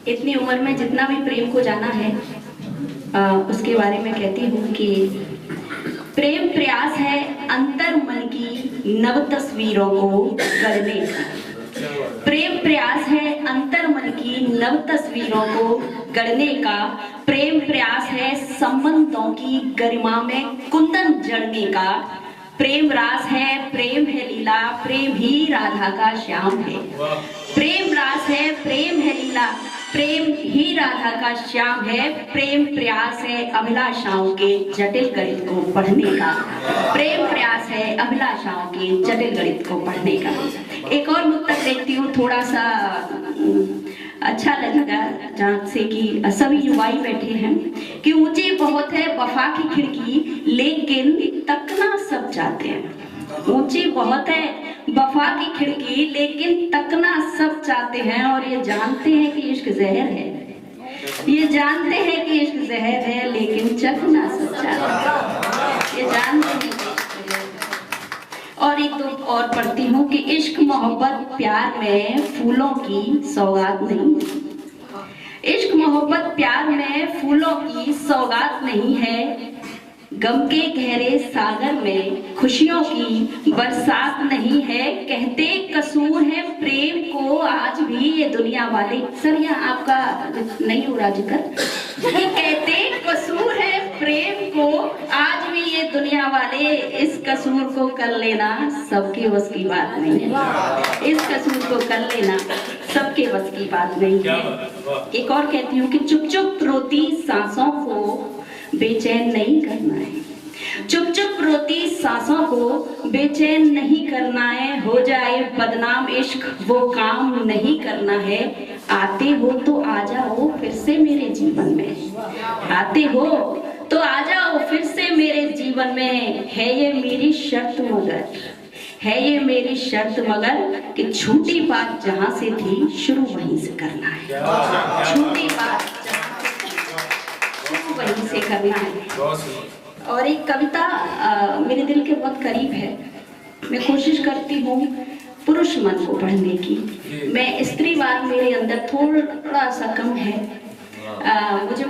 इतनी उम्र में जितना भी प्रेम को जाना है उसके बारे में कहती हूँ कि प्रेम प्रयास है अंतर मन की नव तस्वीरों को गढ़ने का। प्रेम प्रयास है अंतर मन की नव तस्वीरों को गढ़ने का। प्रेम प्रयास है संबंधों की गरिमा में कुंदन जड़ने का। प्रेम रास है, प्रेम है लीला, प्रेम ही राधा का श्याम है। प्रेम रास है, प्रेम है लीला, प्रेम ही राधा का श्याम है। प्रेम प्रयास है अभिलाषाओं के जटिल गणित को पढ़ने का। प्रेम प्रयास है अभिलाषाओं के जटिल गणित को पढ़ने का। एक और मुक्तक देखती हूँ, थोड़ा सा अच्छा लगेगा, जहाँ से कि सभी युवाई बैठे हैं कि ऊंची बहुत है वफा की खिड़की लेकिन तकना सब चाहते हैं। ऊंची बहुत है वफा की खिड़की लेकिन तकना सब चाहते हैं। और ये जानते हैं कि इश्क जहर है, ये जानते हैं कि इश्क जहर है लेकिन चखना सब चाहते हैं। ये जानते हैं। और एक दो और पढ़ती हूँ कि इश्क मोहब्बत प्यार में फूलों की सौगात नहीं। इश्क मोहब्बत प्यार में फूलों की सौगात नहीं है। गम के गहरे सागर में खुशियों की बरसात नहीं है। कहते कसूर है प्रेम को आज भी ये दुनिया वाले। सर यहाँ आपका नहीं हो रहा जिक्र। ये कहते कसूर है प्रेम को आज भी ये दुनिया वाले। इस कसूर को कर लेना सबके बस की बात नहीं है। इस कसूर को कर लेना सबके बस की बात नहीं है। एक और कहती हूँ कि चुप चुप रोती सांसों को बेचैन नहीं करना है। चुप चुप रोती सांसों को बेचैन नहीं करना है। हो जाए बदनाम इश्क वो काम नहीं करना है। आते हो तो आ जाओ फिर से मेरे जीवन में। आते हो तो आ जाओ फिर से मेरे जीवन में। है ये मेरी शर्त मगर, है ये मेरी शर्त मगर कि छूटी बात जहाँ से थी शुरू वहीं से करना है। छूटी बात वहीं से करना है। और एक कविता मेरे दिल के बहुत करीब है। मैं कोशिश करती हूँ पुरुष मन को पढ़ने की। मैं स्त्रीवाद मेरे अंदर थोड़ा सा कम है। मुझे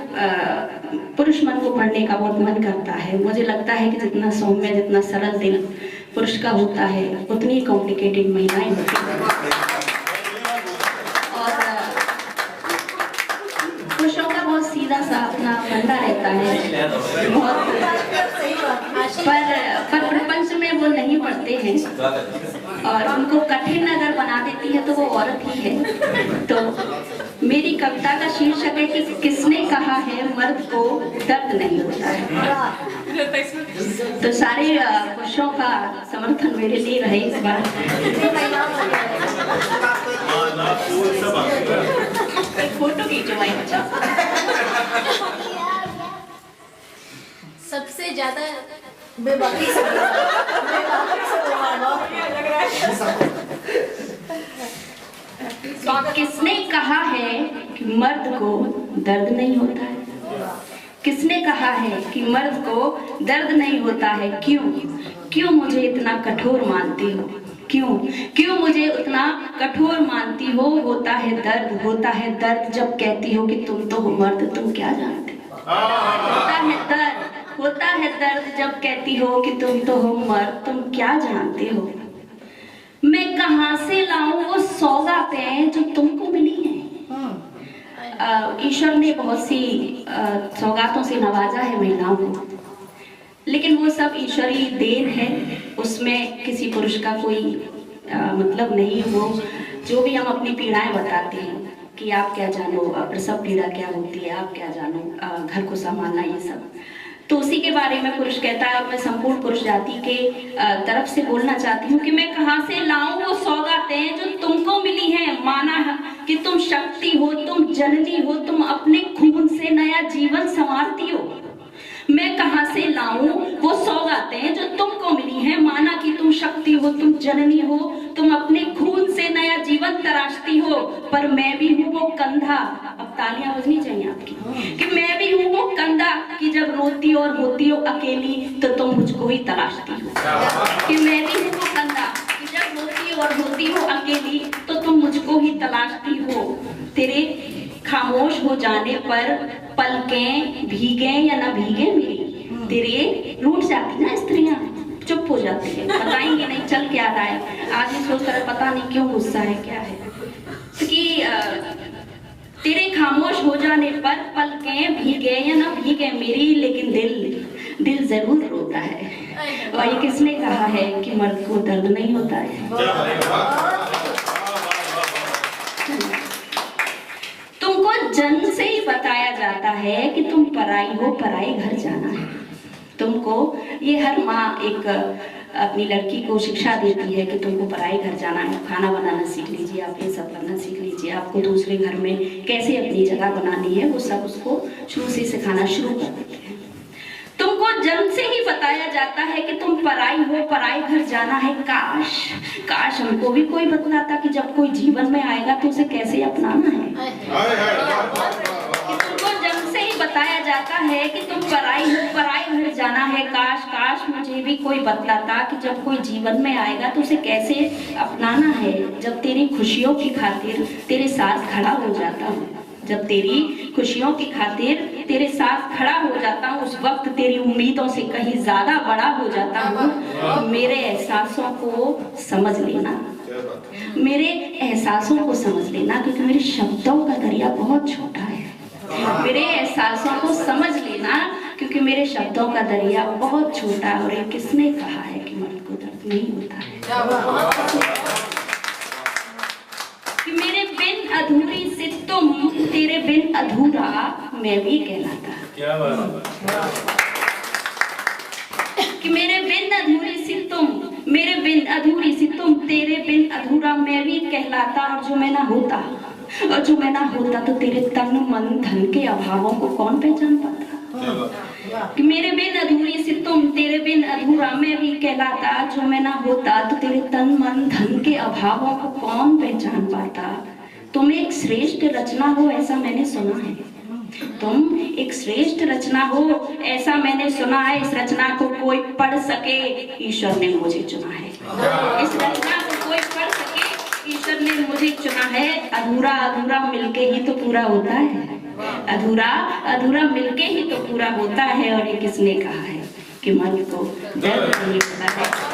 पुरुष मन को पढ़ने का बहुत मन करता है। मुझे लगता है कि जितना सौम्य जितना सरल दिल पुरुष का होता है उतनी कॉम्प्लिकेटेड महिलाएं होती हैं। पुरुषों का बहुत सीधा सा अपना फंडा रहता है बहुत, पर प्रपंच में वो नहीं पढ़ते हैं और उनको कठिन अगर बना देती है तो वो औरत ही है। तो मेरी कविता का शीर्षक है कि किसने कहा है मर्द को दर्द नहीं होता है। तो सारे पुरुषों का समर्थन मेरे लिए रहे इस बार। एक फोटो खींचो भाई। सबसे ज्यादा बेबाकी से किसने कहा है कि मर्द को दर्द नहीं होता है? किसने कहा है कि मर्द को दर्द नहीं होता है? क्यों क्यों मुझे इतना कठोर मानती हो? क्यों क्यों मुझे उतना कठोर मानती हो? होता है दर्द जब कहती हो कि तुम तो हो मर्द, तुम क्या जानते हो? होता है दर्द जब कहती हो कि तुम तो हो मर्द, तुम क्या जानते हो? मैं कहाँ से लाऊं वो सौगातें जो तुमको मिली हैं? ईश्वर ने बहुत सी सौगातों से नवाजा है महिलाओं को, लेकिन वो सब ईश्वरीय देन है। उसमें किसी पुरुष का कोई मतलब नहीं। वो जो भी हम अपनी पीड़ाएं बताते हैं कि आप क्या जानो प्रसव पीड़ा क्या होती है, आप क्या जानो घर को संभालना, ये सब तो उसी के बारे में पुरुष कहता है। मैं संपूर्ण पुरुष जाति के तरफ से बोलना चाहती हूँ कि मैं कहाँ से लाऊं वो सौगातें जो तुमको मिली हैं। माना है कि तुम शक्ति हो, तुम जननी हो, तुम अपने खून से नया जीवन संवारती हो। मैं कहाँ से लाऊं वो सौगातें जो तुमको मिली हैं। माना कि तुम शक्ति हो, तुम जननी हो, तुम अपने खून से नया जीवन तराशती हो, पर मैं भी हूँ वो कंधा। अब तालियां बजनी चाहिए आपकी कि मैं भी हूँ वो कंधा कि जब रोती और होती हो अकेली तो तुम मुझको ही तलाशती हो। कि मैं भी हूँ वो कंधा कि जब रोती और होती हो अकेली तो तुम मुझको ही तलाशती हो। तेरे खामोश खामोश हो जाने पर पलकें भीगे या ना भीगे मेरी। तेरे रूठ जाती ना स्त्रियां, चुप हो जाती है, बताएंगे नहीं चल क्या रहा है। आदमी सोचता है पता नहीं क्यों गुस्सा है, क्या है। तो कि तेरे खामोश हो जाने पर पलकें भीगे या ना भीगे मेरी, लेकिन दिल जरूर रोता है। और ये किसने कहा है कि मर्द को दर्द नहीं होता है? तुमको जन्म से ही बताया जाता है कि तुम पराई हो, पराई घर जाना है। तुमको ये हर माँ एक अपनी लड़की को शिक्षा देती है कि तुमको पराई घर जाना है, खाना बनाना सीख लीजिए, आप ये सब करना सीख लीजिए, आपको दूसरे घर में कैसे अपनी जगह बनानी है वो सब उसको शुरू से सिखाना शुरू कर देते हैं। तुमको जन्म से ही बताया जाता है कि तुम पराई हो, पराई घर जाना है। काश हमको भी कोई बतलाता कि जब कोई जीवन में आएगा तो उसे कैसे अपनाना है। तुमको जन्म से ही बताया जाता है कि तुम पराई हो, पराई घर जाना है। काश मुझे भी कोई बतलाता कि जब कोई जीवन में आएगा तो उसे कैसे अपनाना है। जब तेरी खुशियों की खातिर तेरे साथ खड़ा हो जाता हूँ, जब तेरी खुशियों की खातिर तेरे साथ खड़ा हो जाता हूँ, उस वक्त तेरी उम्मीदों से कहीं ज्यादा बड़ा हो जाता हूँ। मेरे एहसासों को समझ लेना, मेरे एहसासों को समझ लेना, क्योंकि मेरे शब्दों का दरिया बहुत छोटा है। मेरे एहसासों को समझ लेना, क्योंकि मेरे शब्दों का दरिया बहुत छोटा है। और ये किसने कहा है कि मर्द को दर्द नहीं होता है? कि मेरे बिन अधूरी से तुम, तेरे बिन अधूरा मैं भी कहलाता। क्या बात है? कि मेरे बिन अधूरी सी तुम, मेरे बिन अधूरी सी तुम, तेरे बिन अधूरा मैं भी कहलाता। और जो मैं ना होता, और जो मैं ना होता तो तेरे तन मन धन के अभावों को कौन पहचान पाता? कि मेरे बिन अधूरी सी तुम, तेरे बिन अधूरा मैं भी कहलाता। जो मैं ना होता तो तेरे तन मन धन के अभावों को कौन पहचान पाता? तुम एक श्रेष्ठ रचना हो ऐसा मैंने सुना है, तुम एक श्रेष्ठ रचना हो ऐसा मैंने सुना है। इस रचना को कोई पढ़ सके, ईश्वर ने मुझे चुना है। इस रचना को कोई पढ़ सके, ईश्वर ने मुझे चुना है। अधूरा अधूरा मिलके ही तो पूरा होता है, अधूरा अधूरा मिलके ही तो पूरा होता है। और ये किसने कहा है कि मर्द को दर्द नहीं होता है?